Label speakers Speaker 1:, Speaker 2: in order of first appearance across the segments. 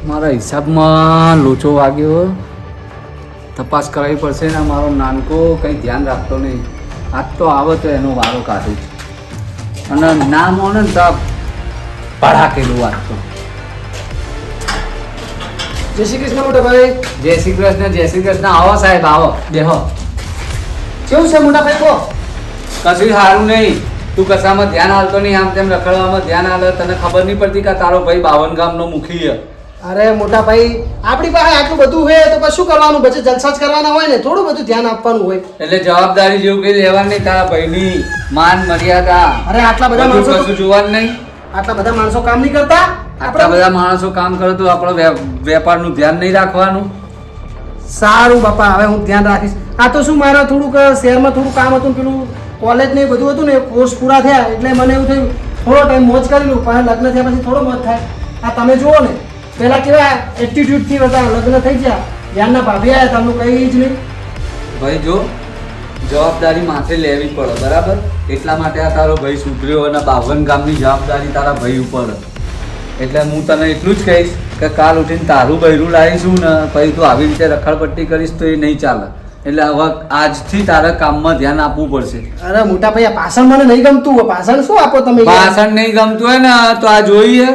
Speaker 1: મારા હિસાબમાં લોચો વાગ્યો. તપાસ કરાવવી પડશે ને. મારો નાનકો કંઈ ધ્યાન રાખતો નહીં. આજ તો આવે તો એનો વારો કાઢું અને ના મોને ને તો ભડાકેલું વાત તો.
Speaker 2: જય શ્રી કૃષ્ણ મોટા ભાઈ.
Speaker 1: જય શ્રી કૃષ્ણ, જય શ્રી કૃષ્ણ. આવો સાહેબ, આવો, બેહો.
Speaker 2: કેવું છે મોટા ભાઈ કહો?
Speaker 1: કશું સારું નહીં. તું કશામાં ધ્યાન હાલતો નહીં, આમ તેમ રખડવામાં ધ્યાન હાલે. તને ખબર નહીં પડતી કે તારો ભાઈ 52 ગામનો મુખી છે.
Speaker 2: અરે મોટા ભાઈ, આપણી પાસે આટલું બધું હોય તો પછી શું કરવાનું? પછી જલસા જ કરવાના હોય ને, થોડું બધું ધ્યાન આપવાનું હોય.
Speaker 1: એટલે જવાબદારી જેવું કઈ લેવાનું નહીં. તારા ભાઈની માન મર્યાદા
Speaker 2: અરે આટલા બધા
Speaker 1: બધું
Speaker 2: માણસો
Speaker 1: કશું જોવાનું નહીં.
Speaker 2: આટલા બધા માણસો કામ નહીં કરતા.
Speaker 1: આટલા બધા માણસો કામ કરે તો આપણો વેપારનું ધ્યાન નહીં રાખવાનું.
Speaker 2: સારું બાપા, હવે હું ધ્યાન રાખીશ. આ તો શું, મારા થોડુંક શહેરમાં થોડું કામ હતું, પેલું કોલેજ ને બધું હતું ને, કોર્સ પૂરા થયા એટલે મને એવું થયું થોડો ટાઈમ મોજ કરી લઉં. પણ લગ્ન થયા પછી થોડો મોજ થાય. આ તમે જુઓ ને, પેલા કેવા એટીટ્યુડથી હતા, લગ્ન થઈ ગયા, ધ્યાનના ભાભી આવ્યા, તમને કંઈ જ નહીં.
Speaker 1: ભાઈ જો, જવાબદારી માથે લેવી પડે, બરાબર? એટલા માટે આ તારો ભાઈ સુધર્યો અને 52 ગામની જવાબદારી તારા ભાઈ ઉપર. એટલે હું તને એટલું જ કહીશ કે કાલ ઉઠીને તારું બૈરું લાવીશું ને પછી તું આવી રીતે રખડપટ્ટી કરીશ તો એ નહીં ચાલે. એટલે હવે આજથી તારા કામમાં ધ્યાન આપવું પડશે.
Speaker 2: અરે મોટા ભાઈ, આ ભાષણ મને નહીં ગમતું હોય. ભાષણ શું આપો તમે?
Speaker 1: ભાષણ નહીં ગમતું હોય ને તો આ જોઈએ.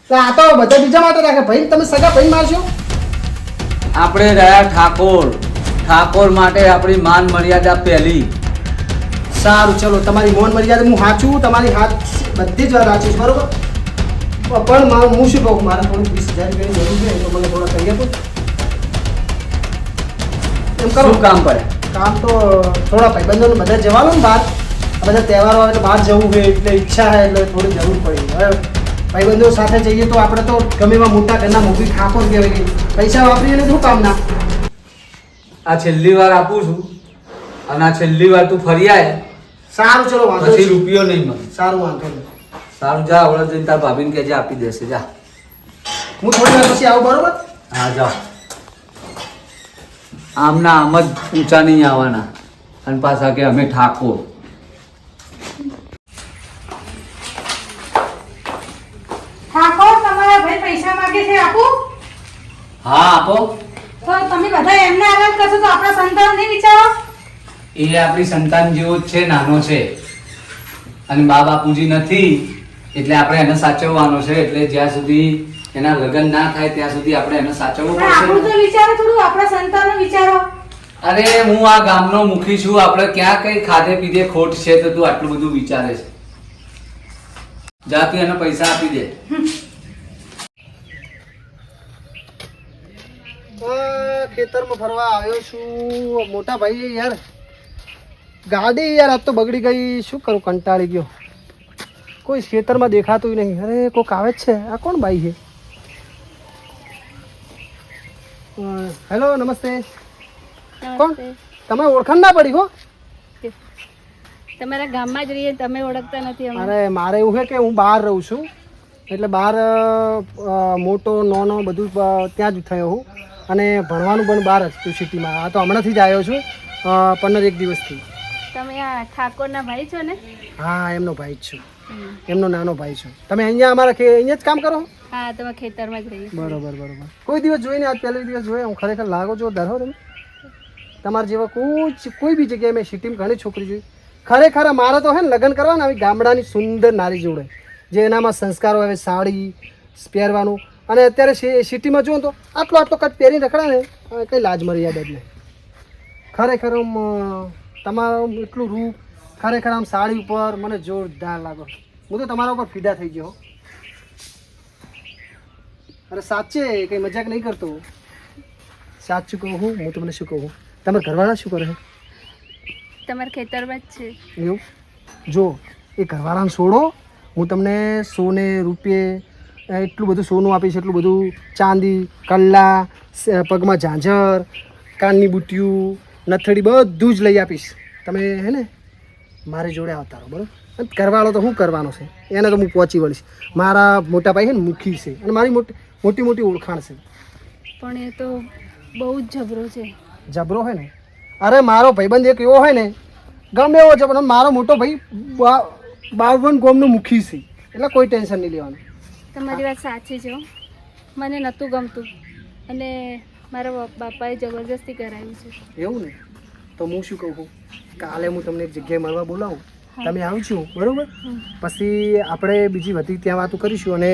Speaker 2: આ તો બધા બીજા માટે રાખે. ભાઈ તમે સગા ભાઈ મારશો?
Speaker 1: આપણે રહ્યા ઠાકોર. ઠાકોર માટે આપણી માન મર્યાદા પહેલી.
Speaker 2: સારું, ચલો તમારી મૌન મર્યાદા હું સાચું, તમારી હાથ બધી જ વાર સાચીશ, બરોબર? પણ હું શું કહું, મારે થોડું 20,000 રૂપિયાની જરૂર છે, તો મને થોડા કહી આપો. એમ કરો.
Speaker 1: શું કામ પડે?
Speaker 2: કામ તો થોડા ભાઈબંધોને બધા જવાનું ને બહાર. આ બધા તહેવારો આવે તો બહાર જવું હોય એટલે ઈચ્છા છે, એટલે થોડી જરૂર પડી. હવે ભાઈબંધો સાથે જઈએ તો આપણે તો ગમે એવા મોટા ઘરના મોટી ઠાકોર કહેવાય કે પૈસા વાપરીએ ને શું કામ ના.
Speaker 1: આ છેલ્લી વાર આપું છું અને આ છેલ્લી વાર તું ફરી આય
Speaker 2: સારું, ચલો વાંધો
Speaker 1: પછી
Speaker 2: નહીં.
Speaker 1: રૂપિયો નહીં મળે.
Speaker 2: સારું, વાંધો નહીં.
Speaker 1: સારું, જા આવડે જઈને તાર ભાભીને કહેજે આપી દેશે. જા.
Speaker 2: હું થોડી વાર પછી આવું, બરોબર?
Speaker 1: હા, જાઓ. આમના આમ જ ઊંચા નહીં આવવાના અને પાછા કે અમે ઠાકોર.
Speaker 3: ઠાકોર, તમારા ભાઈ પૈસા માંગે છે, આપું?
Speaker 1: હા, આપો.
Speaker 3: તો તમે બધા એમને આરામ કરશો તો આપણા સંતાન નહીં વિચારો?
Speaker 1: એ આપણી સંતાન જેવો જ છે, નાનો છે અને બા બાપુજી નથી એટલે આપણે એને સાચવવાનો છે. એટલે જ્યાં સુધી એના લગ્ન ના થાય ત્યાં સુધી આપણે એને સાચવવું
Speaker 3: પણ આપણું તો
Speaker 1: પડશે.
Speaker 3: વિચારો, થોડું આપણા સંતાનનું વિચારો.
Speaker 1: અરે હું આ ગામનો મુખી છું. આપણે ક્યાં કઈ ખાધે પીધે ખોટ છે તો તું આટલું બધું વિચારે છે? જા તું એને પૈસા આપી દે.
Speaker 2: ખેતરમાં ફરવા આવ્યો છું. મોટા ભાઈ યાર, ગાડી યાર આજ તો બગડી ગઈ. શું કરું, કંટાળી ગયો. કોઈ ખેતરમાં દેખાતું નહીં. અરે કોક આવે જ છે. આ કોણ બાઈ છે? હેલો, નમસ્તે. કોણ? તમે ઓળખાણ ના પડી હો?
Speaker 4: તમારા ગામમાં જ રહીએ, તમે ઓળખતા નથી અમને.
Speaker 2: અરે મારે એવું છે કે હું બહાર રહું છું, એટલે બહાર મોટો નાનો બધું ત્યાં જ થયો હું. અને ભણવાનું પણ બહાર જ છું, સિટીમાં. આ તો હમણાંથી જ આવ્યો છું, 15 દિવસથી.
Speaker 4: તમે આ ઠાકોરના ભાઈ છો ને?
Speaker 2: હા, એમનો ભાઈ જ છું. એમનો નાનો ભાઈ છું. તમે અહીંયા અમારા અહીંયા જ કામ કરો?
Speaker 4: હા, તમે ખેતરમાં જ રહીએ.
Speaker 2: બરોબર, બરોબર. કોઈ દિવસ જોઈને આજ પહેલો દિવસ જોયો હું. ખરેખર લાગો છો ધરો તમે. તમારા જેવા કોઈ બી જગ્યાએ મેં સિટીમાં ઘણી છોકરી જોઈ. ખરેખર મારે તો હે ને લગ્ન કરવાના આવી ગામડાની સુંદર નારી જોડે, જે એનામાં સંસ્કારો આવે, સાડી પહેરવાનું. અને અત્યારે સિટીમાં જુઓ તો આટલો આટલો કટ પહેરીને રખડા ને, કંઈ લાજ મર્યાદા જ નહીં. ખરેખર તમારું એટલું રૂપ, ખરેખર આમ સાડી ઉપર મને જોરદાર લાગો. હું તો તમારા ઉપર ફીદા થઈ ગયો. અરે સાચે કંઈ મજાક નહીં કરતો, સાચું કહું હું તમને શું કહું. તમારા ઘરવાળા શું કરે છે?
Speaker 4: તમારા ખેતરમાં જ છે.
Speaker 2: એવું? જો એ ઘરવાળાને છોડો, હું તમને સોને રૂપિયે એટલું બધું સોનું આપીશ, એટલું બધું ચાંદી, કલ્લા, પગમાં ઝાંઝર, કાનની બુટીયું, નથડી બધું જ લઈ આપીશ. તમે હે ને મારી જોડે આવતા રહો, બરાબર? અને ઘરવાળો તો શું કરવાનો છે, એને તો હું પહોંચી વળીશ. મારા મોટા ભાઈ છે ને મુખી છે, અને મારી મોટી મોટી ઓળખાણ છે.
Speaker 4: પણ એ તો બહુ જ જબરો છે.
Speaker 2: જબરો હોય ને? અરે મારો ભાઈબંધ એક એવો હોય ને, ગમે એવો છે, પણ મારો મોટો ભાઈ 52 ગામનો મુખી છે, એટલે કોઈ ટેન્શન નહીં લેવાનું.
Speaker 4: તમારી વાત સાચી છે. મને નહોતું ગમતું અને મારા બાપાએ જબરજસ્તી કરાવ્યું છે.
Speaker 2: એવું ને તો હું શું કહું છું, કાલે હું તમને એક જગ્યાએ મળવા બોલાવું, તમે આવજો બરોબર. પછી આપણે બીજી બધી ત્યાં વાતો કરીશું અને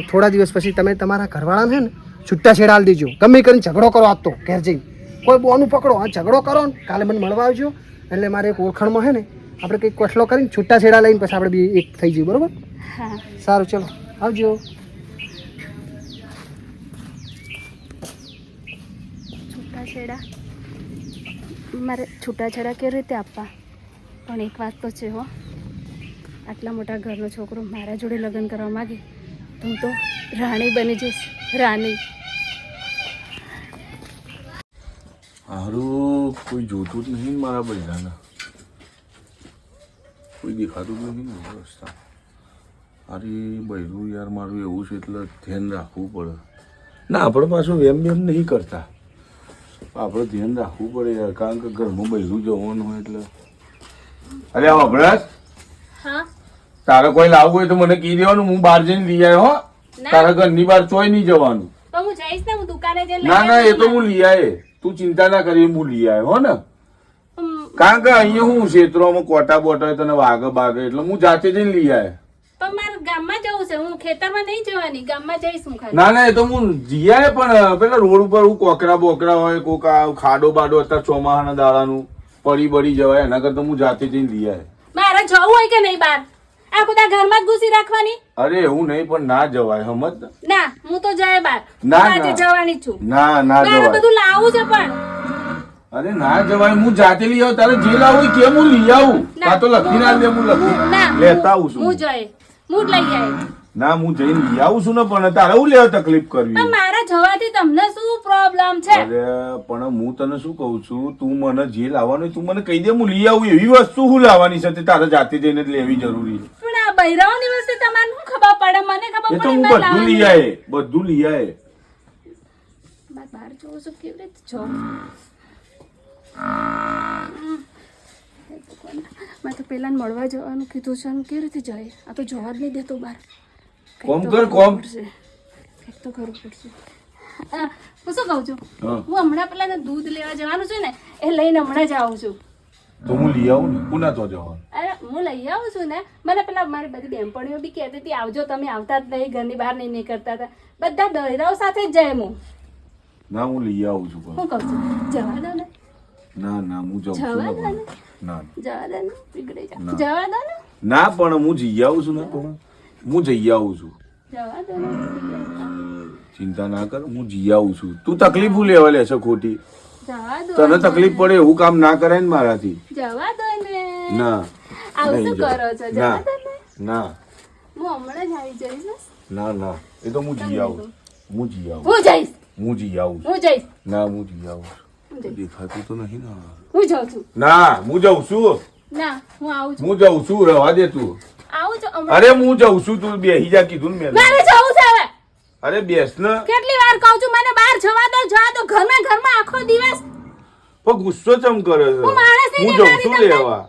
Speaker 2: થોડા દિવસ પછી તમે તમારા ઘરવાળાને છે ને છૂટા છેડા આલી દેજો. ગમે કરીને ઝઘડો કરો આજ તો ઘેર જઈને કોઈ બોનું પકડો અને ઝઘડો કરો ને કાલે મને મળવા આવજો. એટલે મારે એક ઓળખાણમાં છે ને આપણે કંઈક કોઠલો કરીને છૂટા છેડા લઈને પછી આપણે બી એક થઈ જઈએ બરોબર.
Speaker 4: હા
Speaker 2: સારું ચલો આવજો.
Speaker 4: છૂટાછેડા મારે છૂટાછેડા કેવી રીતે આપવા? પણ એક વાત તો છે હો, આટલા મોટા ઘરનો છોકરો મારા જોડે લગ્ન કરવા માગે તો હું તો રાણી બની જઈશ, રાણી.
Speaker 5: હારું કોઈ જોતું જ નહીં ને મારા બૈરાને, કોઈ દેખાતું જ નહીં ને રસ્તા. અરે બૈરું યાર મારું એવું છે એટલે ધ્યાન રાખવું પડે. ના આપણે પાછું વેમ નહીં કરતા, આપણે ધ્યાન રાખવું પડે યાર, કારણ કે ઘરમાં બૈરું જવાનું હોય એટલે. અરે આ અભરાશ,
Speaker 4: હા
Speaker 5: તારે કોઈ લાવવું હોય તો મને કહી દેવાનું, હું બહાર જઈને લઈ આવ્યો હો. તારા ઘરની બહાર ચોય નહીં જવાનું.
Speaker 4: તો હું જઈશ ને, હું દુકાને જઈને
Speaker 5: ના ના એ તો હું લઈ આવે, તું ચિંતા ના કરી, હું લઈ આવ્યો હો ને. કારણ કે અહીંયા હું ક્ષેત્રોમાં કોટા બોટા તને વાગે બાગે એટલે હું જાતે જઈને લઈ આવે.
Speaker 4: પણ મારે ગામમાં જવું છે, હું ખેતરમાં નહીં જવાની, ગામમાં જઈશ હું ખાલી.
Speaker 5: ના ના એ તો હું જઈ આવે, પણ પેલા રોડ ઉપર હું કોકરા બોકરા હોય, કોક આ ખાડો બાડો અત્યારે ચોમાહાના દાડાનું પડી બળી જવાય, એના કરતા હું જાતે જઈને લઈ આવે.
Speaker 4: મારે જવું હોય કે નહીં બહાર? આ બધા ઘરમાં જ ઘૂસી રાખવાની?
Speaker 5: અરે એવું નહીં, પણ ના જવાય સમજ ને.
Speaker 4: ના હું તો જાય બહાર,
Speaker 5: ના,
Speaker 4: આજે
Speaker 5: ના.
Speaker 4: જવાની છું.
Speaker 5: ના ના
Speaker 4: મારે
Speaker 5: જવાય.
Speaker 4: બધું લાવવું છે પણ
Speaker 5: અરે ના જવાય, હું જાતે લઈ આવું. તારે જે લાવું હોય કેમ હું લઈ આવું?
Speaker 4: ના,
Speaker 5: આ તો લખીને આલ દે, હું
Speaker 4: ના,
Speaker 5: લખી લેતા આવું છું.
Speaker 4: હું જઈ હું જ લઈ આવી.
Speaker 5: ના હું જઈને લઈ આવું છું ને, પણ તારે હું લેવા તકલીફ કરવી?
Speaker 4: પણ મારા જવાથી તમને શું પ્રોબ્લેમ છે?
Speaker 5: અરે પણ હું તને શું કહું છું, તું મને જે લાવવાનું હોય તું મને કહી દે, હું લઈ આવું. એવી વસ્તુ હું લાવવાની છે તે તારે જાતે જઈને જ લેવી જરૂરી છે.
Speaker 4: પણ આ બૈરાઓની વસ્તુ તમને શું ખબર પડે? મને ખબર
Speaker 5: એ તો
Speaker 4: પડે
Speaker 5: હું
Speaker 4: મેં
Speaker 5: બધું લઈ
Speaker 4: લાવવાની.
Speaker 5: આવે, બધું લઈ આવે.
Speaker 4: બાર બહાર જોઉં છું કેવી રીતે જો મેં તો પેલા મળવા જવાનું કીધું છે અને કેવી રીતે જાય? આ તો જવા જ નહીં દેતો બહાર.
Speaker 5: કોમ કર, કોમ.
Speaker 4: કંઈક તો કરવું પડશે. હું શું કહું છું,
Speaker 5: હા.
Speaker 4: હું હમણાં પેલા દૂધ લેવા જવાનું છે ને એ લઈને હમણાં જ આવું છું.
Speaker 5: તો હું લઈ આવું ને, પુના તો જવાનું.
Speaker 4: અરે હું લઈ આવું છું ને. મને પેલા મારી બધી બેનપણીઓ બી કહેતી હતી આવજો, તમે આવતા જ નહીં, ઘરની બહાર નહીં નીકળતા હતા. બધા દહેરાઓ સાથે જ જાય. હું
Speaker 5: ના હું લઈ આવું છું પણ.
Speaker 4: શું કહું છું, જવા દો ને.
Speaker 5: ના ના હું જાઉં છું
Speaker 4: જવા
Speaker 5: ને
Speaker 4: દો
Speaker 5: પણ.
Speaker 4: ને.
Speaker 5: ના
Speaker 4: જવા દો ને, બીગડી જા.
Speaker 5: ના.
Speaker 4: જવા દો ને.
Speaker 5: ના પણ હું જઈ આવું છું ને, પણ હું જઈ આવું છું.
Speaker 4: જવા દો ને, બીગડી જા.
Speaker 5: ચિંતા ના કર, હું જઈ આવું છું. તું તકલીફ લેવા લેશે ખોટી?
Speaker 4: જવા દો
Speaker 5: તને
Speaker 4: ને.
Speaker 5: તકલીફ પડે એવું કામ ના કરાય ને મારાથી.
Speaker 4: જવા દો ને.
Speaker 5: ના
Speaker 4: આવું
Speaker 5: નહીં
Speaker 4: શું
Speaker 5: જવા.
Speaker 4: કરો છો?
Speaker 5: ના
Speaker 4: જવા દો ને.
Speaker 5: ના
Speaker 4: હું હમણાં જ આવી જઈશ ને.
Speaker 5: ના ના એ તો હું જઈ આવું. હું જઈ આવું.
Speaker 4: હું જઈશ.
Speaker 5: હું જઈ આવું.
Speaker 4: હું જઈશ.
Speaker 5: ના હું જઈ આવું.
Speaker 4: હું જઈશ.
Speaker 5: દેખાતું તો નહીં ને.
Speaker 4: હું જાઉં છું.
Speaker 5: ના હું જઉં છું.
Speaker 4: ના હું આવું છું.
Speaker 5: હું જઉં છું, રહેવા દે તું.
Speaker 4: આવું છું હમણાં.
Speaker 5: અરે હું જઉં છું, તું બેહી જા કીધું ને મેં.
Speaker 4: મારે જવું છે હવે.
Speaker 5: અરે બેસ ને.
Speaker 4: કેટલી વાર કહું છું મને બહાર જવા દો, જવા દો. ઘરમાં આખો દિવસ.
Speaker 5: પણ ગુસ્સો ચમ કરે છે?
Speaker 4: હું માણસ નહીં
Speaker 5: હું જઉં
Speaker 4: રહેવાની
Speaker 5: છું
Speaker 4: તમને.
Speaker 5: લેવા.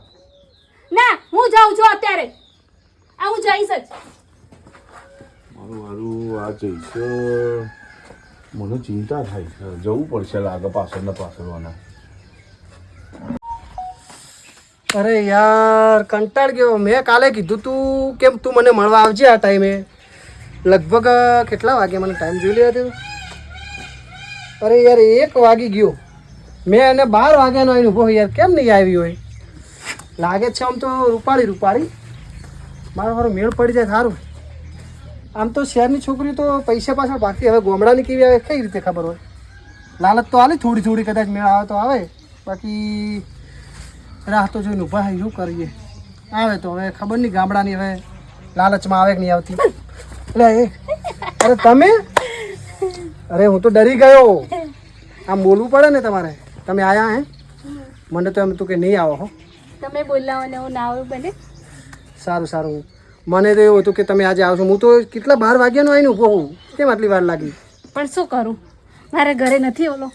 Speaker 4: ના હું જાઉં છું અત્યારે. આ હું જઈશ જ.
Speaker 5: મારું આ જઈશ, મને ચિંતા થાય છે. જવું પડશે લાગે પાછળ ને પાછળવાના.
Speaker 2: અરે યાર કંટાળ ગયો. મેં કાલે કીધું તું કેમ તું મને મળવા આવજે આ ટાઈમે. લગભગ કેટલા વાગે મને ટાઈમ જોઈ લ્યો હતો. અરે યાર 1 વાગી ગયો. મેં એને 12 વાગ્યાનો આવીને ઊભો યાર કેમ નહીં આવી હોય? લાગે છે આમ તો રૂપાળી મારો મેળ પડી જાય સારું. આમ તો શહેરની છોકરી તો પૈસા પાછળ બાકી, હવે ગોમડાની કેવી આવે કઈ રીતે ખબર હોય? લાલચ તો આલે થોડી કદાચ મેળ આવે તો આવે, બાકી રાહ તો જોઈને ઊભા શું કરીએ? આવે તો હવે ખબર નહીં ગામડાની હવે લાલચમાં આવે કે નહીં આવતી. એટલે અરે તમે, અરે હું તો ડરી ગયો. આમ બોલવું પડે ને તમારે. તમે આયા હે? મને તો એમ તું કે નહીં આવો હો.
Speaker 4: તમે બોલાવો ને હું ના આવું બને.
Speaker 2: સારું. મને તો એવું હતું કે તમે આજે આવશો. હું તો કેટલા 12 વાગ્યાનો આવીને ઊભો હોઉં. કેમ આટલી વાર લાગી?
Speaker 4: પણ શું કરું, મારે ઘરે નથી ઓલો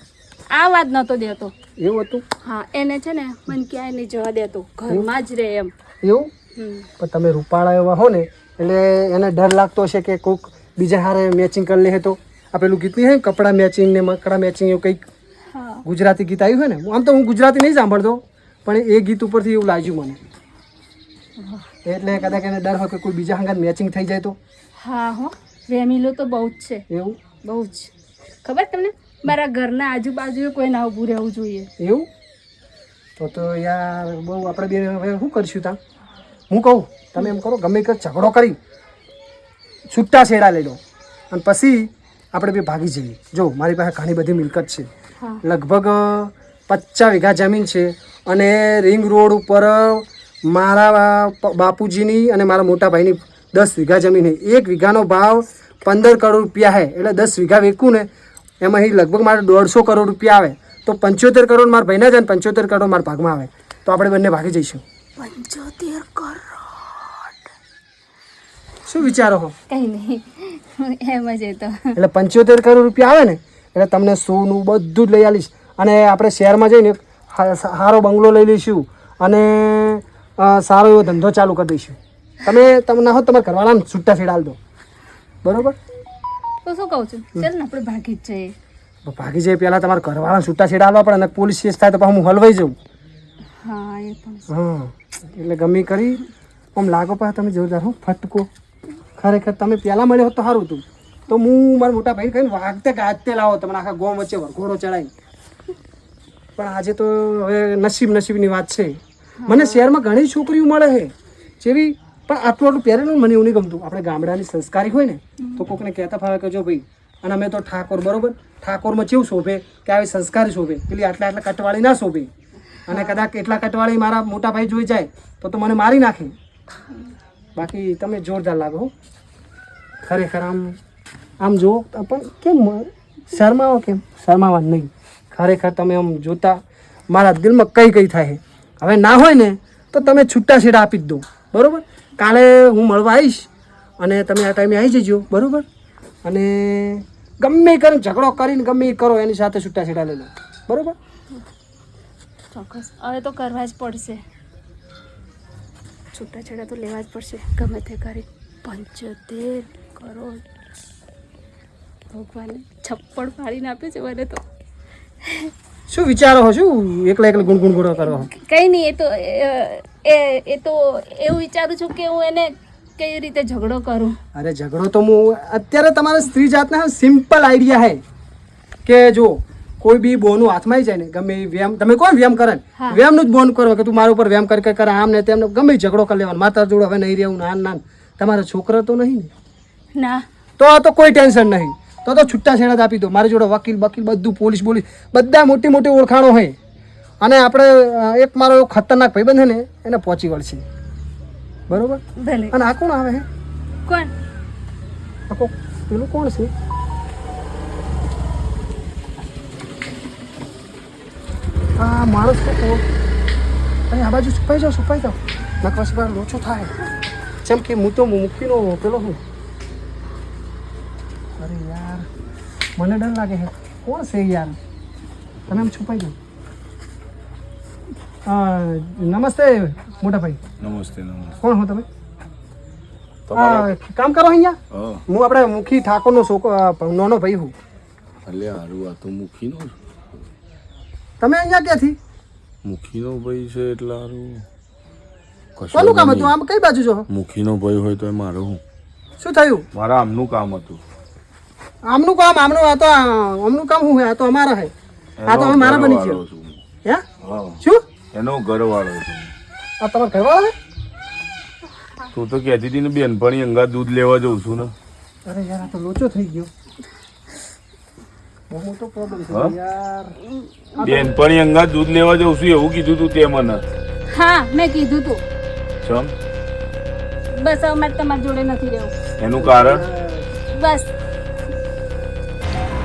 Speaker 4: આ વાત નતો દેતો.
Speaker 2: એવું હતું?
Speaker 4: હા એને છે ને મને ક્યાંય નહીં જવા દેતો, ઘરમાં જ રહે એમ.
Speaker 2: એવું? પણ તમે રૂપાળા એવા હો ને એટલે એને ડર લાગતો હશે કે કોઈક બીજા હારે મેચિંગ કરી લે તો આ પેલું ગીત નહીં હોય કપડા મેચિંગ ને મકડા મેચિંગ એવું કંઈક
Speaker 4: હા
Speaker 2: ગુજરાતી ગીત આવ્યું હોય ને આમ તો હું ગુજરાતી નહીં સાંભળતો પણ એ ગીત ઉપરથી એવું લાગ્યું મને એટલે કદાચ એને ડર હોય કે કોઈ બીજા હંગાત મેચિંગ થઈ જાય તો
Speaker 4: હા હો વેમીલો તો બહુ જ છે
Speaker 2: એવું
Speaker 4: બહુ જ ખબર તમને મારા ઘરના આજુબાજુ કોઈ ના ઊભું રહેવું જોઈએ
Speaker 2: એવું તો યાર બહુ આપણે બે હવે શું કરીશું તાં હું કહું તમે એમ કરો ગમે તે ઝઘડો કરી છૂટા છેડા લઈ લો અને પછી આપણે બે ભાગી જઈએ જો મારી પાસે ઘણી બધી મિલકત છે
Speaker 4: હા
Speaker 2: લગભગ 50 વીઘા જમીન છે અને રિંગ રોડ ઉપર મારા બાપુજીની અને મારા મોટા ભાઈની 10 વીઘા જમીન છે 1 વીઘાનો ભાવ 15 કરોડ રૂપિયા છે એટલે 10 વીઘા વેચું ને એમાં લગભગ મારે 150 કરોડ રૂપિયા આવે તો 75 કરોડ મારા ભાઈના જાય ને 75 કરોડ મારા ભાગમાં આવે તો આપણે બંને ભાગી જઈશું
Speaker 4: 75 કરોડ
Speaker 2: શું વિચારો હો
Speaker 4: કઈ નહીં એમ જ એ તો
Speaker 2: એટલે 75 કરોડ રૂપિયા આવે ને એટલે તમને સોનું બધું જ લઈ આવીશ અને આપણે શહેરમાં જઈને સારો બંગલો લઈ લઈશું અને સારો એવો ધંધો ચાલુ કરી દઈશું તમે ના હો તમારા ઘરવાળાને છૂટા છેડા દો બરોબર
Speaker 4: તો શું કહું છું ચાલ ને આપણે ભાગી જ જઈએ
Speaker 2: ભાગી જાય પહેલાં તમારા ઘરવાળાને છૂટા છેડા આપવા પડે અને પોલીસ કેસ થાય તો પછી હું હલવાઈ જાઉં
Speaker 4: હા એ પણ
Speaker 2: હા એટલે ગમે કરી આમ લાગો પાસે તમે જોરદાર હો ફટકો ખરેખર તમે પહેલાં મળ્યો હોત તો સારું હતું તો હું મારા મોટા ભાઈને કહીને વાગતે ગાજતે લાવો તમને આખા ગોમ વચ્ચે વરઘોડો ચડાવી પણ આજે તો હવે નસીબની વાત છે મને શહેરમાં ઘણી છોકરીઓ મળે છે જેવી પણ આટલું પહેરેલું મને એવું નહીં ગમતું આપણે ગામડાની સંસ્કારી હોય ને તો કોકને કહેતા ફાવે કે જો ભાઈ અને અમે તો ઠાકોર બરોબર ઠાકોરમાં કેવું શોભે કે આવી સંસ્કારી શોભે પેલી આટલા કટવાળી ના શોભે અને કદાચ એટલા કટવાળી મારા મોટા ભાઈ જોઈ જાય તો મને મારી નાખે બાકી તમે જોરદાર લાગો ખરેખર આમ જુઓ પણ કેમ શરમાવો કેમ શરમાવા નહીં ખરેખર તમે આમ જોતા મારા દિલમાં કઈ થાય હવે ના હોય ને તો તમે છૂટા છેડા આપી જ દો બરાબર કાલે હું મળવા આવીશ અને તમે આ ટાઈમે આવી જજો બરાબર અને ગમે કરીને ઝઘડો કરીને ગમે એ કરો એની સાથે છૂટા છેડા લઈ લો બરાબર
Speaker 4: ચોક્કસ હવે તો કરવા જ પડશે છૂટાછેડા તો લેવા જ પડશે ગમે તે કરી 75 કરોડ ભગવાને છપ્પડ ફાડીને આપ્યું છે મને તો
Speaker 2: શું વિચારો છો શું એકલા ગુણગુણ ગોળો કરો
Speaker 4: કંઈ નહીં એ તો એવું વિચારું છું કે હું એને કઈ રીતે ઝઘડો કરું
Speaker 2: અરે ઝઘડો તો હું અત્યારે તમારે સ્ત્રી જાતના સિમ્પલ આઈડિયા હે કે જો કોઈ બી બોનું હાથમાં આવી જાય ને ગમે એ વ્યાયામ તમે કોણ વ્યાયામ કરે
Speaker 4: હા.
Speaker 2: વ્યાયામનું જ બોન કરો કે તું મારા ઉપર વ્યાયામ કરે આમ ને તેમ ગમે એ ઝઘડો કરી લેવાનો માતા જોડે હવે નહીં રહેવું નાન તમારા છોકરા તો નહીં ને
Speaker 4: ના
Speaker 2: તો કોઈ ટેન્શન નહીં તો છૂટા છેડા જ આપી દો મારી જોડે વકીલ બધું પોલીસ બધા મોટી મોટી ઓળખાણો હોય અને આપણે એક મારો એવો ખતરનાક ભાઈબંધ છે ને એને પહોંચી વળશે બરોબર
Speaker 4: ભલે
Speaker 2: અને આ કોણ આવે હે
Speaker 4: કોણ
Speaker 2: આ પેલું કોણ છે આ માણસ તો અહીં આ બાજુ છુપાઈ જાઓ નકવાસી પર લોચો થાય જેમ કે હું તો મૂકીનો પેલો હું અરે યાર મને ડર લાગે છે કોણ છે યાર તમે આમ છુપાઈ જાઓ નમસ્તે મોટા ભાઈ
Speaker 5: નમસ્તે
Speaker 2: કોણ હો તમે કામ કરો અહીંયા હું આપણે મુખી ઠાકોરનો નાનો ભાઈ હું
Speaker 5: એટલે હારું આ તો મુખીનો
Speaker 2: તમે અહીંયા ક્યાંથી
Speaker 5: મુખીનો ભાઈ છે એટલે હારું
Speaker 2: કોનું કામ હતું આમ કઈ બાજુ છો
Speaker 5: મુખીનો ભાઈ હોય તો એ મારો હું
Speaker 2: શું થયું
Speaker 5: મારા આમનું કામ હતું
Speaker 2: આમનું કામ આમનું આ તો આમનું કામ શું હે આ તો અમારા હે આ તો હવે મારા બની ગયો હે શું
Speaker 5: એનો ઘરવાળો છું
Speaker 2: આ તમારા ઘરવાળા હે
Speaker 5: તું તો કહેતી હતી ને બેનપણી અંગા દૂધ લેવા જઉં છું ને
Speaker 2: અરે યાર આ તો લોચો થઈ ગયો બહુ મોટો પ્રોબ્લેમ છે
Speaker 5: હા?
Speaker 2: યાર
Speaker 5: બેનપણી અંગા દૂધ લેવા જઉં છું એવું કીધું તું તે મને
Speaker 4: હા મેં કીધું તું
Speaker 5: ચમ
Speaker 4: બસ હવે મારે તમારી જોડે નથી રહેવું
Speaker 5: એનું કારણ
Speaker 4: બસ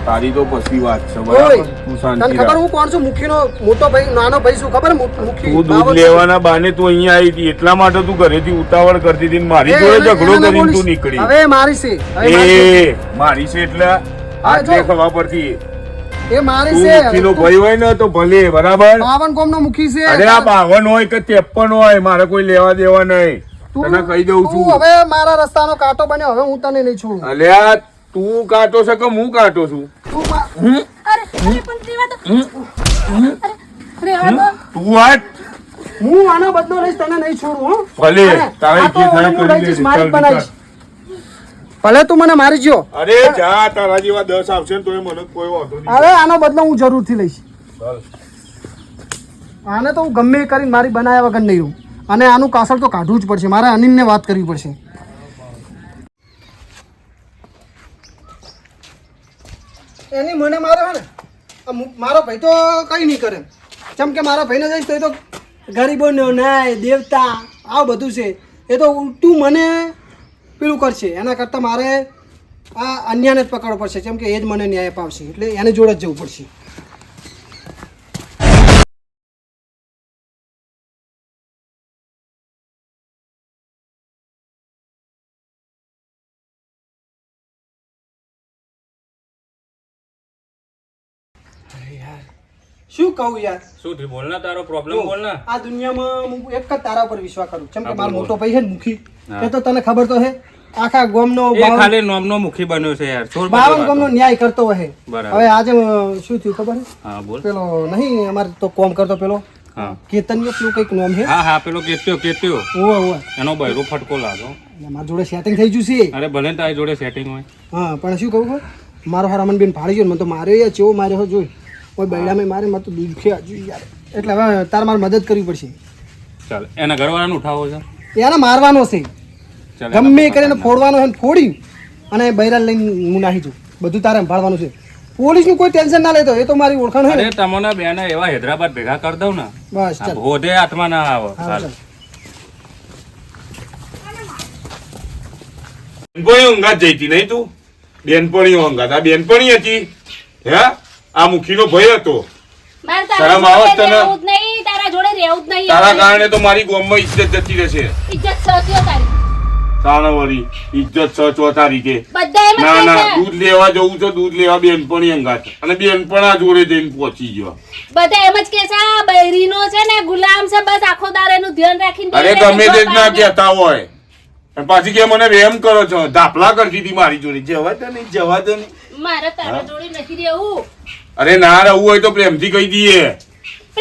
Speaker 5: તારી તો પછી વાત છે
Speaker 2: ઓય
Speaker 5: બરાબર તું
Speaker 2: તને
Speaker 5: શાંતિ
Speaker 2: ખબર
Speaker 5: રાખ
Speaker 2: હું કોણ છું મુખીનો મોટો ભાઈ નાનો ભાઈ છું ખબર મુખી
Speaker 5: તું દૂધ
Speaker 2: બાવન-
Speaker 5: લેવાના બાને તું અહીંયા આવી હતી એટલા માટે તું ઘરેથી ઉતાવળ કરતી હતી ને મારી
Speaker 2: એ,
Speaker 5: જોડે
Speaker 2: એને-
Speaker 5: ઝઘડો
Speaker 2: એને
Speaker 5: કરીને
Speaker 2: બોલીશ.
Speaker 5: તું નીકળી
Speaker 2: હવે મારી છે હવે મારી છે.
Speaker 5: એ મારી છે એટલે આજ
Speaker 2: જો.
Speaker 5: ખબર પડતી
Speaker 2: એ મારી
Speaker 5: તું
Speaker 2: છે
Speaker 5: મુખીનો ભાઈ હોય ને તો ભલે બરાબર
Speaker 2: બાવન કોમનો મુખી છે
Speaker 5: અરે આ 52 હોય કે 53 હોય મારે કોઈ લેવા દેવા નહીં તને કહી દઉં
Speaker 2: તું
Speaker 5: છું
Speaker 2: હવે મારા રસ્તાનો કાંટો બન્યો, હવે હું તને નહીં છોડું.
Speaker 5: અલ્યા તું કાટો છે કે હું કાટો છું
Speaker 2: તું મા-
Speaker 4: અરે પણ રેવા દો. અરે રેવા દો.
Speaker 5: તું વાત
Speaker 2: હું આનો બદલો લઈશ, તને નહીં છોડું હો.
Speaker 5: ભલે
Speaker 2: અને
Speaker 5: તારે
Speaker 2: આ તો
Speaker 5: જે થાય
Speaker 2: હું
Speaker 5: કરી
Speaker 2: લઈ જઈશ,
Speaker 5: લેજે.
Speaker 2: મારી જ
Speaker 5: ચાલ,
Speaker 2: બનાવીશ. ભલે તું મને મારી ગયો,
Speaker 5: અરે જા તારા જેવા 10 આવશે ને તોય મને કોઈ વાંધો નહીં
Speaker 2: હવે આનો બદલો હું જરૂરથી લઈશ.
Speaker 5: ચાલ.
Speaker 2: આને તો હું ગમે એ કરીને મારી બનાવ્યા વગર નહીં રહું, અને આનું કાસળ તો કાઢવું જ પડશે. મારે અનિલને વાત કરવી પડશે. એની મને મારો હે ને મારો ભાઈ તો કંઈ નહીં કરે. જેમ કે મારા ભાઈને જઈશ તો એ તો ગરીબોનો ન્યાય, દેવતા, આ બધું છે. એ તો ઉલટું મને પેલું કરશે. એના કરતાં મારે આ અન્યાને જ પકડવો પડશે, જેમ કે એ જ મને ન્યાય અપાવશે. એટલે એને જોડે જ જવું પડશે. શું કહું યાર,
Speaker 6: શું થયું? બોલ ના, તારો પ્રોબ્લેમ બોલ ના.
Speaker 2: આ દુનિયામાં હું એક જ તારા ઉપર વિશ્વાસ કરું. જેમ કે
Speaker 6: હા,
Speaker 2: મારો
Speaker 6: બોલ,
Speaker 2: મોટો ભાઈ છે ને મુખી,
Speaker 6: હા.
Speaker 2: એ તો તને ખબર તો હે, આખા ગામનો
Speaker 6: એ ખાલી નોમનો મુખી બન્યો છે યાર. છોડ બધી
Speaker 2: 52
Speaker 6: વાતો.
Speaker 2: ગામનો ન્યાય કરતો હોય.
Speaker 6: બરાબર.
Speaker 2: હવે આજે શું થયું ખબર હે?
Speaker 6: હા બોલ.
Speaker 2: પેલો નહીં અમારે તો કોમ કરતો પેલો
Speaker 6: હા
Speaker 2: કેતનનો પેલું કંઈક નામ છે.
Speaker 6: હા હા પેલો કેત્યો
Speaker 2: ઓવે ઓવે,
Speaker 6: એનો બૈરો ફટકો લાગો.
Speaker 2: એટલે મારા જોડે સેટિંગ થઈ ગયું છે.
Speaker 6: અરે ભલે ને તારી જોડે સેટિંગ હોય.
Speaker 2: હા પણ શું કહું ખબર? મારો હાર અમનબેન ફાડી ગયો ને, મને તો માર્યો યાર, ચેવો માર્યો હો જોઈ. કોઈ બૈડામાં મારે, મારે તો દુઃખે હજુ યાર. એટલે હવે તારે મારે મદદ કરવી પડશે.
Speaker 6: ચાલ એના ઘરવાળાને ઉઠાવો છે.
Speaker 2: એને મારવાનો છે,
Speaker 6: ચાલ
Speaker 2: ગમે એ કરીને ફોડવાનો છે ને ફોડી અને બૈરા લઈને હું નાહી જાઉં. બધું તારે સંભાળવાનું છે. પોલીસનું કોઈ ટેન્શન ના લેતો, એ તો મારી ઓળખાણ હોય
Speaker 6: અરે
Speaker 2: ને.
Speaker 6: તમને બેને એવા હૈદરાબાદ ભેગા કરી દઉં ને,
Speaker 2: બસ
Speaker 6: આ
Speaker 2: ચાલ.
Speaker 6: હોદે હાથમાં ના આવે.
Speaker 2: હા,
Speaker 6: ચાલ.
Speaker 2: ચાલ.
Speaker 5: બેનપણી ઊંઘાત જઈતી નહીં તું? બેનપણી ઊંઘાત. આ બેનપણી હતી હે? આ મુખીનો ભય હતો.
Speaker 4: મારે
Speaker 5: શરમ
Speaker 4: તારા
Speaker 5: આવે
Speaker 4: જોડે
Speaker 5: તને?
Speaker 4: રહેવું જ નહીં, તારા જોડે રહેવું જ નહીં.
Speaker 5: તારા કારણે તો મારી ગામમાં ઇજ્જત જતી રહેશે.
Speaker 4: ઇજ્જત સહ્યો તારી.
Speaker 5: સાણવરી ઇજ્જત સચવતા રીતે.
Speaker 4: બધા એમ જ
Speaker 5: ના
Speaker 4: કહે
Speaker 5: ના,
Speaker 4: છે.
Speaker 5: દૂધ લેવા જવું છે, દૂધ લેવા બેનપણી અંગાત, અને બેનપણા જોડે જઈને પહોંચી ગયો.
Speaker 4: બધા એમ જ કહે છે આ બૈરીનો છે ને ગુલામ છે, બસ આખો દાડો એનું ધ્યાન રાખીને
Speaker 5: અરે
Speaker 4: બેઠો
Speaker 5: ગમે તે જ ના
Speaker 4: પાડે.
Speaker 5: કહેતા હોય, અને પાછી કે મને વેમ કરો છો, ધાપલા કરતી હતી મારી જોડે. જવા દે નહીં, જવા દે નહીં.
Speaker 4: મારે તારા જોડે નથી રહેવું.
Speaker 5: અરે ના રહેવું હોય તો પ્રેમથી કહી દઈએ.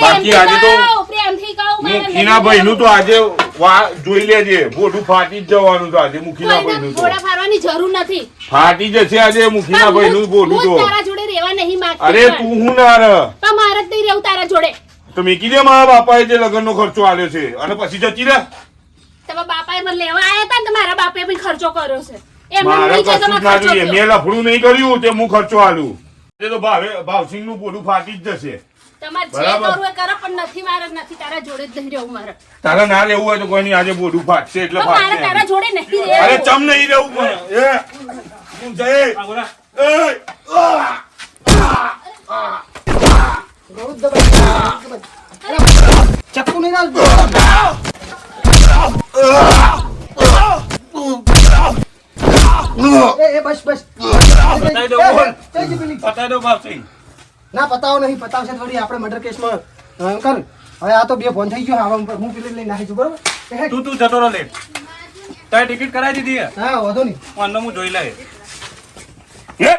Speaker 5: બાકી
Speaker 4: પ્રેમથી
Speaker 5: આજે તો
Speaker 4: કહું, પ્રેમથી કહું, મારે
Speaker 5: મુખીના
Speaker 4: નથી
Speaker 5: ભાઈનું તો
Speaker 4: રહેવું.
Speaker 5: આજે જોઈ લેજે, મોઢું ફાટી જ જવાનું તો આજે મુખીના
Speaker 4: કોઈને
Speaker 5: ભાઈનું તો
Speaker 4: ઘોડા ફારવાની જરૂર નથી.
Speaker 5: ફાટી જશે આજે મુખીના
Speaker 4: પણ
Speaker 5: ભાઈનું બોલું
Speaker 4: હું
Speaker 5: તો.
Speaker 4: તારા જોડે રહેવા નહીં માંગતી.
Speaker 5: અરે
Speaker 4: પણ.
Speaker 5: તું હું ના રહ
Speaker 4: પણ મારે જ નહીં રહેવું તારા જોડે.
Speaker 5: તો મેકી દે, મારા બાપાએ જે લગ્નનો ખર્ચો આલ્યો છે, અને પછી જતી રહે.
Speaker 4: તમારા બાપાએ મને લેવા આયા હતા ને તો મારા બાપે પણ ખર્ચો કર્યો છે. એમ
Speaker 5: મારે
Speaker 4: નહીં છે
Speaker 5: કશું જ
Speaker 4: તમારો
Speaker 5: ના
Speaker 4: ખર્ચો
Speaker 5: જોઈએ.
Speaker 4: થયો.
Speaker 5: મેં લફડું નહીં કર્યું તે હું ખર્ચો આલું. એ તો ભાવસિંગ નું બોલું ફાટી જ જશે.
Speaker 4: તમારે જે
Speaker 5: બરાબર.
Speaker 4: કરવું એ કરો, પણ નથી મારે નથી તારા જોડે જ નહીં રહેવું મારે.
Speaker 5: તારે ના લેવું હોય તો કોઈ નહીં, આજે બોલું ફાટશે એટલે
Speaker 4: પણ મારે
Speaker 5: ફાટશે.
Speaker 4: તારા જોડે નથી
Speaker 5: અરે
Speaker 4: રહેવું.
Speaker 5: ચમ નહીં રહેવું પણ. હું જઈ. એ,
Speaker 2: બહુ જ દબાઈ. ચક્કુ નહીં લાવજો. એ બસ બસ.
Speaker 6: પતાવી દો, બોલ.
Speaker 2: જય જી પેલી.
Speaker 6: પતાવી દો ભાવસિંગ.
Speaker 2: ના પતાવો નહીં, પતાવશે થોડી આપણે મર્ડર કેસમાં કર. હવે આ તો બે ફોન થઈ ગયો, હવે હું પેલી લઈને નાખી છું, બરોબર? એ હેડ.
Speaker 6: તું જતો રહો લેટ. તારી ટિકિટ કરાવી દીધી હે?
Speaker 2: હા વાંધો નહીં.
Speaker 6: વાંધો હું જોઈ લે.
Speaker 5: હે?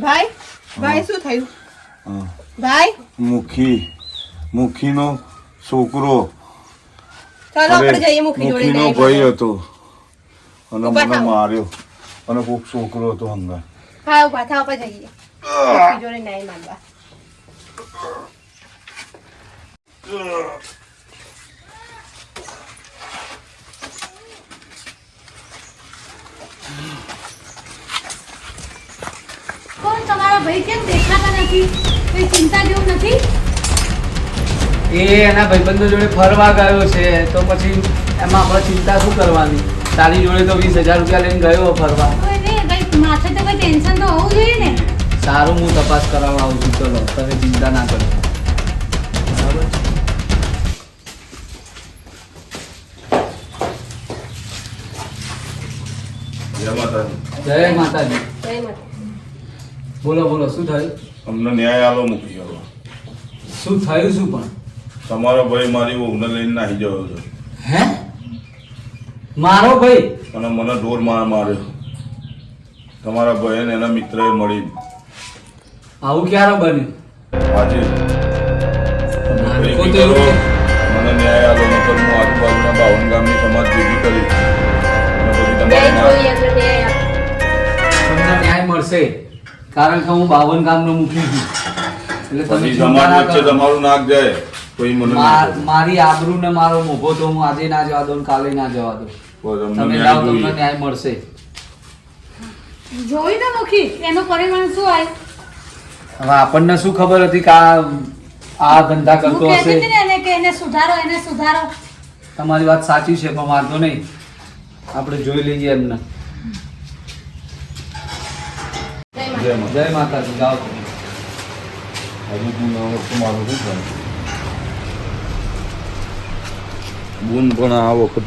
Speaker 3: ભાઈ ભાઈ શું થયું? ભાઈ
Speaker 5: મુખીનો છોકરો
Speaker 3: ચાલો આપણે જઈએ મુખી જોડે
Speaker 5: મુખીનો
Speaker 3: ન્યાય
Speaker 5: ભાઈ
Speaker 3: માટે.
Speaker 5: હતો અને
Speaker 3: ઉભા
Speaker 5: મને
Speaker 3: થાઓ.
Speaker 5: માર્યો, અને કોક છોકરો હતો અંદર.
Speaker 3: હા ઉભા થાવ આપણે જઈએ મુખી જોડે ન્યાય માંગવા.
Speaker 4: કોણ તમારા ભાઈ કેમ દેખાતા નથી? કઈ ચિંતા જેવું નથી?
Speaker 1: એ એના ભાઈબંધો જોડે ફરવા ગયો છે, તો પછી એમાં આપણે ચિંતા શું કરવાની? તારી જોડે તો 20,000 રૂપિયા લઈને ગયો ફરવા.
Speaker 4: કોઈ નહીં, કઈ માથે તો કઈ ટેન્શન તો હોવું જોઈએ ને.
Speaker 1: સારું, હું તપાસ કરાવવા આવું છું. ચલો, તમે ચિંતા ના કરો. બરાબર.
Speaker 5: જય માતાજી.
Speaker 1: જય માતાજી.
Speaker 3: જય માતા.
Speaker 1: બોલો બોલો, શું થયું?
Speaker 5: અમને ન્યાય આલો મૂકી હવે.
Speaker 1: શું થયું શું પણ
Speaker 5: તમારો ભાઈ મારી વહુને લઈને નાહી ગયો છે
Speaker 1: હે મારો ભાઈ
Speaker 5: અને મને ઢોર માર્યો. તમારા ભાઈ ને એના મિત્રએ મળી
Speaker 1: આવું ક્યારે બન્યું
Speaker 5: આજે
Speaker 1: નાનકો તો એવું કે
Speaker 5: મને ન્યાય આલો નકર હું આજુબાજુના 52 ગામની સમાજ ભેગી કરી અને પછી તમારે
Speaker 1: તમને ન્યાય મળશે કારણ કે હું 52 ગામનો મુખી છું એટલે તમે
Speaker 5: પછી
Speaker 1: ચિંતા
Speaker 5: સમાજ
Speaker 1: ના
Speaker 5: વચ્ચે
Speaker 1: કરો.
Speaker 5: તમારું નાક જાય કોઈ મને ના કહે.
Speaker 1: મારી આબરૂ ને મારો મોભો તો હું આજે ના જવા દઉં ને કાલે ના જવા દઉં.
Speaker 5: બસ અમને
Speaker 1: તમે
Speaker 5: ન્યાય
Speaker 1: જાઓ તમને
Speaker 5: જોઈએ.
Speaker 1: ન્યાય મળશે.
Speaker 3: જોઈ ને મુખી એનું પરિણામ શું આવ્યું?
Speaker 1: હવે આપણને શું ખબર હતી કે આ ધંધા
Speaker 3: હું
Speaker 1: કરતો
Speaker 3: કહેતી
Speaker 1: હશે.
Speaker 3: હતી ને એને કે એને સુધારો એને સુધારો.
Speaker 1: તમારી વાત સાચી છે પણ વાંધો નહીં આપણે જોઈ લઈએ એમને.
Speaker 5: જય માતા.
Speaker 1: જય માતાજી. જાઓ તમે.
Speaker 5: હજુ તું આ વખતે મારું શું થાય? બૂન પણ આ વખત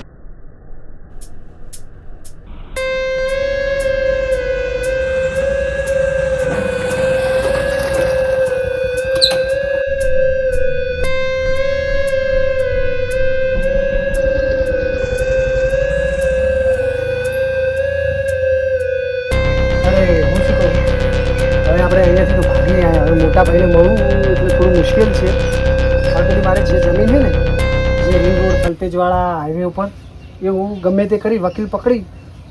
Speaker 2: અરે હું શું કહું, હવે આપણે અહીંયાથી તો ભાગી આવ્યા. હવે મોટા ભાઈને મળવું એટલે થોડું મુશ્કેલ છે. હવે પેલી મારે જે જમીન છે ને, જે રિંગ રોડ થલતેજવાળા હાઈવે ઉપર, એ હું ગમે તે કરી વકીલ પકડી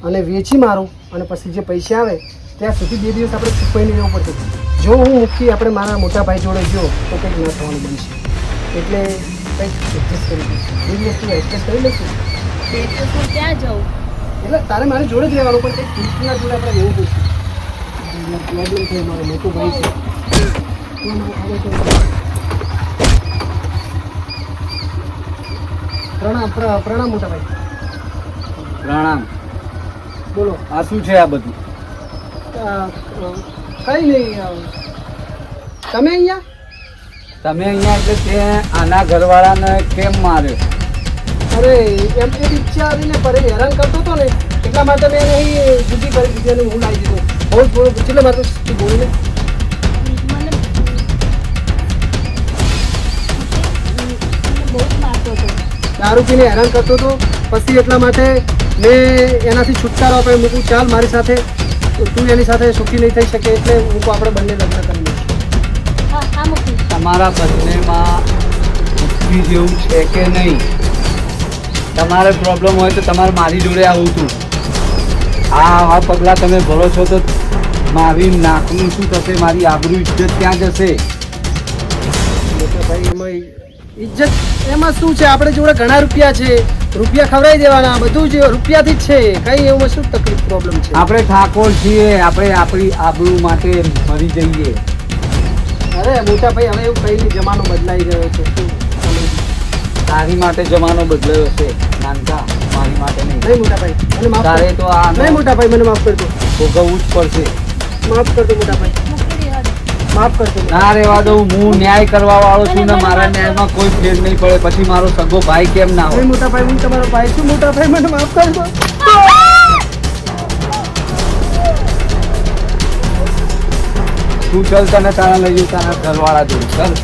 Speaker 2: અને વેચી મારું અને પછી જે પૈસા આવે ત્યાં સુધી 2 દિવસ આપણે ચૂકવાઈને રહેવું પડશે. જો હું મૂકી આપણે મારા મોટા ભાઈ જોડે ગયો તો કંઈક ના થવાનું બનશે. એટલે કંઈક એડજસ્ટ કરી દઈશું. એ દિવસ તું એડજસ્ટ કરી લઈશું.
Speaker 4: ક્યાં જવું?
Speaker 2: એટલે તારે મારી જોડે જ રહેવાનું પણ કંઈક કૃષ્ણના જોડે આપણે રહેવું પડશે. પ્રોબ્લેમ છે મારો મોટો ભાઈ છે. પ્રણામ મોટા ભાઈ.
Speaker 1: પ્રણામ.
Speaker 2: બોલો.
Speaker 1: આ શું છે આ બધું?
Speaker 2: કઈ નહીં. તમે અહીંયા?
Speaker 1: તમે અહીંયા એટલે તે આના ઘરવાળાને કેમ માર્યો?
Speaker 2: અરે એમ એ વિચારીને પરે હેરાન કરતો હતો ને એટલા માટે મેં અહીં જુદી કરી દીધી અને હું લાવી દીધું. બહુ જ છેલ્લે મારે તો બોલીને
Speaker 4: બહુ જ મારતો હતો.
Speaker 2: દારૂ પીને હેરાન કરતો હતો. પછી એટલા માટે મેં એનાથી છુટકારો આપ્યો. મૂકું ચાલ મારી સાથે, તું એની સાથે સુખી નહીં થઈ શકે એટલે હું આપણે બંને લગ્ન કરી લઈશું.
Speaker 4: હા હા મૂકી.
Speaker 1: તમારા બંનેમાં મુક્તિ જેવું છે કે નહીં? તમારે પ્રોબ્લેમ હોય તો તમારે મારી જોડે આવું હતું. આ પગલાં તમે ભરો છો તો મારી નાકનું શું થશે? મારી આબરૂ ઇજ્જત ક્યાં જશે?
Speaker 2: મોટા ભાઈ એમાં ઇજ્જત એમાં શું છે? આપણે જોડે ઘણા રૂપિયા છે, રૂપિયા ખવડાવી દેવાના, બધું જ રૂપિયાથી જ છે. કઈ એમાં શું તકલીફ પ્રોબ્લેમ છે?
Speaker 1: આપણે ઠાકોર છીએ, આપણે આપણી આબરૂ માટે મરી જઈએ.
Speaker 2: અરે મોટા ભાઈ હવે એવું કઈ નહીં, જમાનો બદલાઈ ગયો છે. શું સમજ?
Speaker 1: તારી માટે જમાનો બદલાયો છે નાનકા, મારી માટે નહીં.
Speaker 2: નહીં મોટા ભાઈ મને માફ
Speaker 1: તારે
Speaker 2: કર.
Speaker 1: તો આ
Speaker 2: નહીં મોટા ભાઈ મને માફ કરજો.
Speaker 1: ભોગવવું જ પડશે.
Speaker 2: માફ કરજો મોટા ભાઈ,
Speaker 4: મૂકી દેવા દે.
Speaker 2: માફ કરજો.
Speaker 1: ના રહેવા દઉં. હું ન્યાય કરવા વાળો છું ને મારા ન્યાયમાં કોઈ ફેર નહીં પડે. પછી મારો સગો ભાઈ કેમ ના
Speaker 2: નહીં
Speaker 1: હોય?
Speaker 2: મોટા ભાઈ હું તમારો ભાઈ છું. મોટા ભાઈ મને માફ કરજો.
Speaker 1: તું ચાલ, તને તારા લઈ જઉં તારા ઘરવાળા જોડે. ચાલ.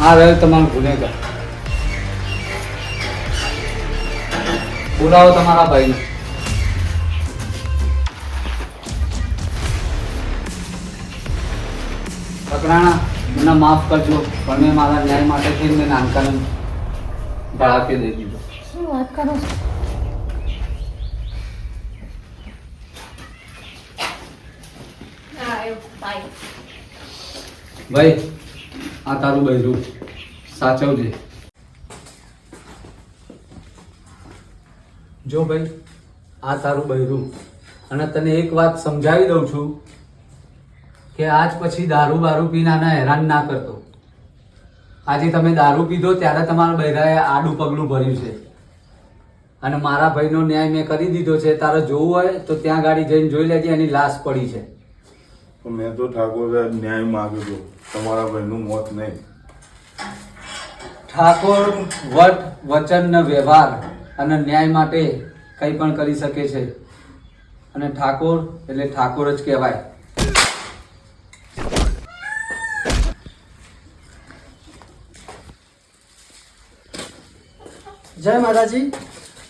Speaker 1: આ રહ્યો તમારો ગુનેગાર. બોલાવો તમારા ભાઈને. પકડાણા મને માફ કરજો પણ મેં મારા ન્યાય માટે થઈને મેં નાનકાને ભડાકે દઈ દીધો.
Speaker 3: શું વાત કરો છો?
Speaker 1: ભાઈ આ તારું બૈરું સાચવજે. જો ભાઈ આ તારું બૈરું, અને તને એક વાત સમજાવી દઉં છું કે આજ પછી દારૂ બારૂ પીને આને હેરાન ના કરતો. આજે તમે દારૂ પીધો ત્યારે તમારા બૈરાએ આડું પગલું ભર્યું છે, અને મારા ભાઈનો ન્યાય મેં કરી દીધો છે. તારે જોવું હોય તો ત્યાં ગાડી જઈને જોઈ લેજે, એની લાશ પડી છે.
Speaker 5: મેં તો ઠાકોર ન્યાય માગ્યો હતો, તમારા ભાઈનું મોત નહીં.
Speaker 1: ઠાકોર વટ વચન ને વ્યવહાર અને ન્યાય માટે કંઈ પણ કરી શકે છે, અને ઠાકોર એટલે ઠાકોર જ કહેવાય.
Speaker 2: જય માતાજી.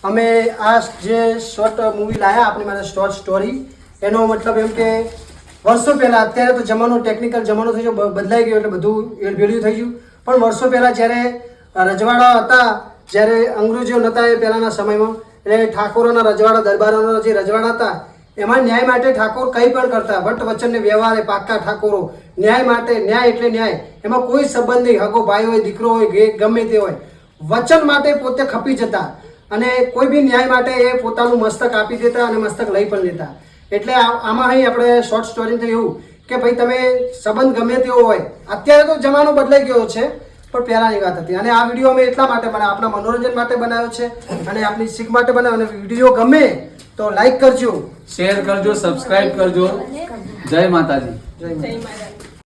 Speaker 2: અમે આ જે શોર્ટ મૂવી લાયા આપણી માટે શોર્ટ સ્ટોરી, એનો મતલબ એમ કે વર્ષો પહેલાં, અત્યારે તો જમાનો ટેકનિકલ જમાનો થઈ ગયો, બદલાઈ ગયો એટલે બધું એડભેળ્યું થઈ ગયું. પણ વર્ષો પહેલાં જ્યારે રજવાડા હતા, જ્યારે અંગ્રેજો નહોતા એ પહેલાંના સમયમાં, એટલે ઠાકોરોના રજવાડા, દરબારોના જે રજવાડા હતા એમાં ન્યાય માટે ઠાકોર કંઈ પણ કરતા. વટ વચનને વ્યવહાર એ પાક્કા ઠાકોરો. ન્યાય માટે, ન્યાય એટલે ન્યાય, એમાં કોઈ સંબંધ નહીં. હગો ભાઈ હોય, દીકરો હોય, ગમે તે હોય, વચન માટે પોતે ખપી જતા, અને કોઈ બી ન્યાય માટે એ પોતાનું મસ્તક આપી દેતા અને મસ્તક લઈ પણ લેતા. એટલે આમાં અહીં આપણે શોર્ટ સ્ટોરી તો એવું કે ભાઈ તમે સંબંધ ગમે તેવો હોય, અત્યારે તો જમાનો બદલાઈ ગયો છે પણ પહેલાંની વાત હતી. અને આ વિડીયો અમે એટલા માટે બનાવ્યો, આપણા મનોરંજન માટે બનાવ્યો છે અને આપણી શીખ માટે બનાવ્યો. અને વિડીયો ગમે તો લાઈક કરજો,
Speaker 1: શેર કરજો, સબસ્ક્રાઇબ કરજો. જય માતાજી.
Speaker 2: જય માતા.